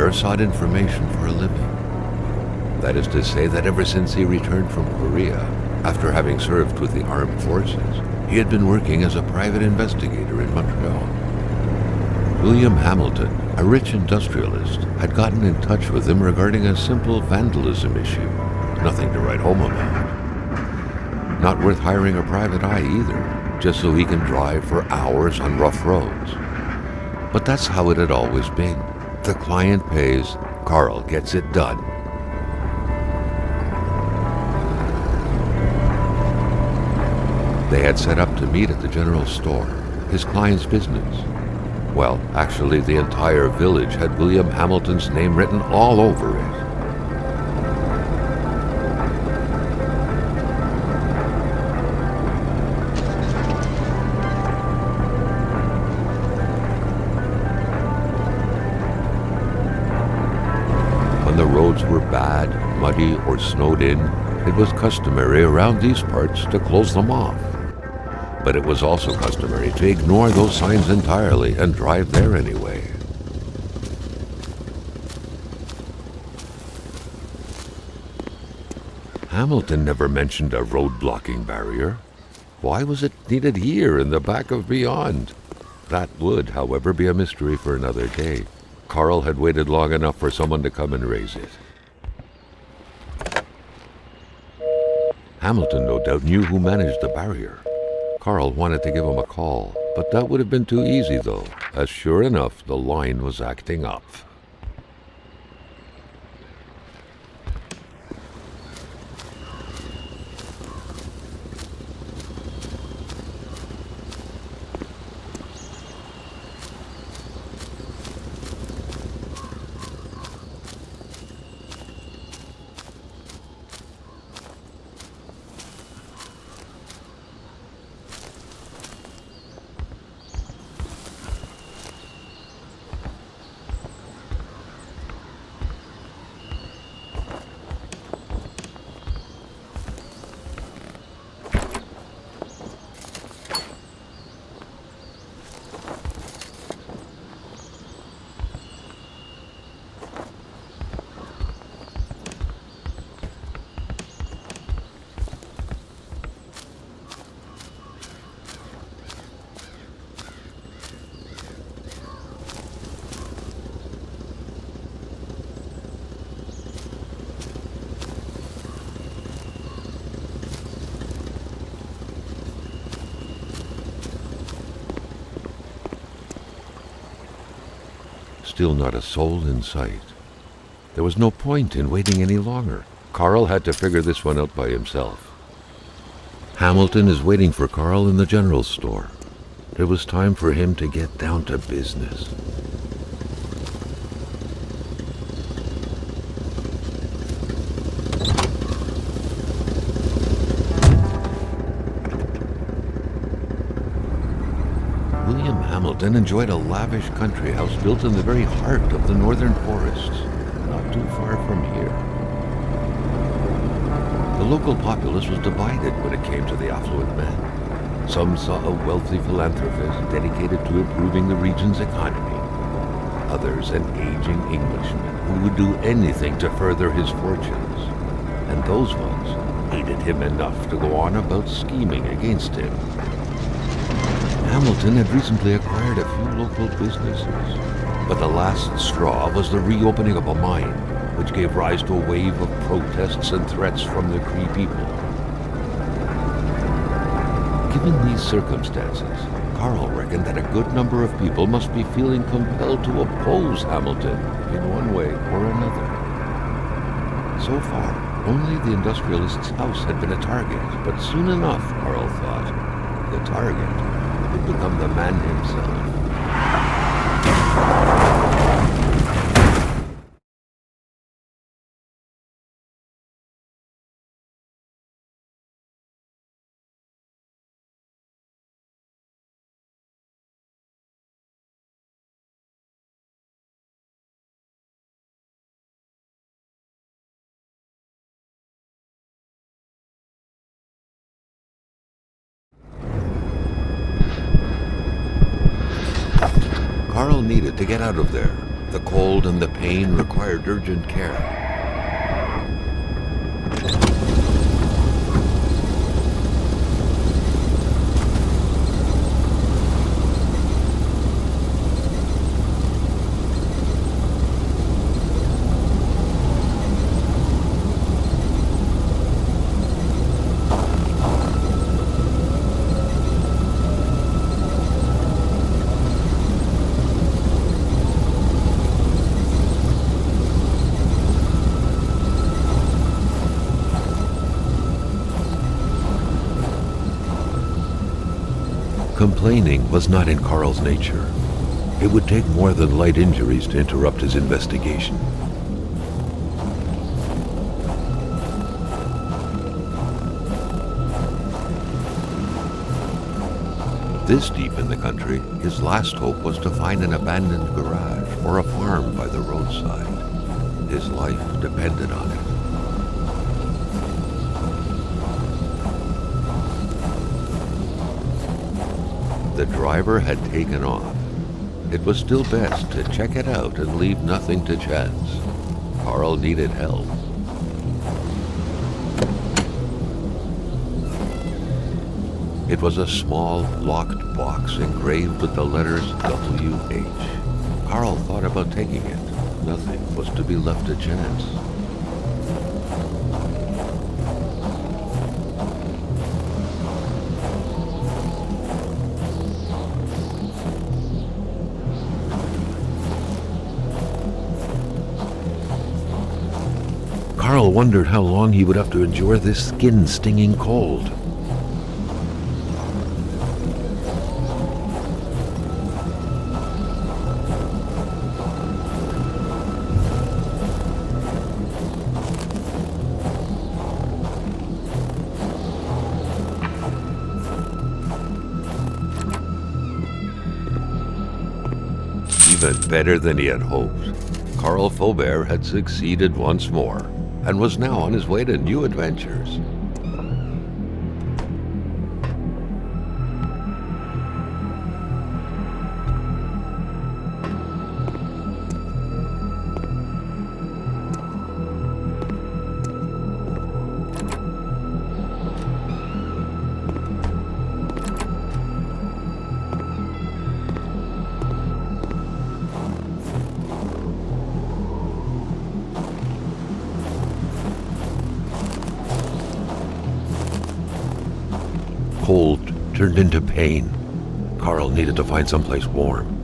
Corsair sought information for a living. That is to say that ever since he returned from Korea, after having served with the armed forces, he had been working as a private investigator in Montreal. William Hamilton, a rich industrialist, had gotten in touch with him regarding a simple vandalism issue. Nothing to write home about. Not worth hiring a private eye either, just so he can drive for hours on rough roads. But that's how it had always been. The client pays, Carl gets it done. They had set up to meet at the general store, his client's business. Well, actually, the entire village had William Hamilton's name written all over it. When the roads were bad, muddy, or snowed in, it was customary around these parts to close them off. But it was also customary to ignore those signs entirely and drive there anyway. Hamilton never mentioned a road-blocking barrier. Why was it needed here in the back of Beyond? That would, however, be a mystery for another day. Carl had waited long enough for someone to come and raise it. Hamilton no doubt knew who managed the barrier. Carl wanted to give him a call, but that would have been too easy though, as sure enough the line was acting up. Still not a soul in sight. There was no point in waiting any longer. Carl had to figure this one out by himself. Hamilton is waiting for Carl in the general store. It was time for him to get down to business. William Hamilton enjoyed a lavish country house built in the very heart of the northern forests, not too far from here. The local populace was divided when it came to the affluent man. Some saw a wealthy philanthropist dedicated to improving the region's economy. Others an aging Englishman who would do anything to further his fortunes. And those ones hated him enough to go on about scheming against him. Hamilton had recently acquired a few local businesses, but the last straw was the reopening of a mine, which gave rise to a wave of protests and threats from the Cree people. Given these circumstances, Carl reckoned that a good number of people must be feeling compelled to oppose Hamilton in one way or another. So far, only the industrialist's house had been a target, but soon enough, Carl thought, the target would become the man himself. Carl needed to get out of there, The cold and the pain required urgent care. Complaining was not in Carl's nature. It would take more than light injuries to interrupt his investigation. This deep in the country, his last hope was to find an abandoned garage or a farm by the roadside. His life depended on it. The driver had taken off. It was still best to check it out and leave nothing to chance. Carl needed help. It was a small, locked box engraved with the letters WH. Carl thought about taking it. Nothing was to be left to chance. Carl wondered how long he would have to endure this skin-stinging cold. Even better than he had hoped. Carl Faubert had succeeded once more, and was now on his way to new adventures. Cold turned into pain. Carl needed to find someplace warm.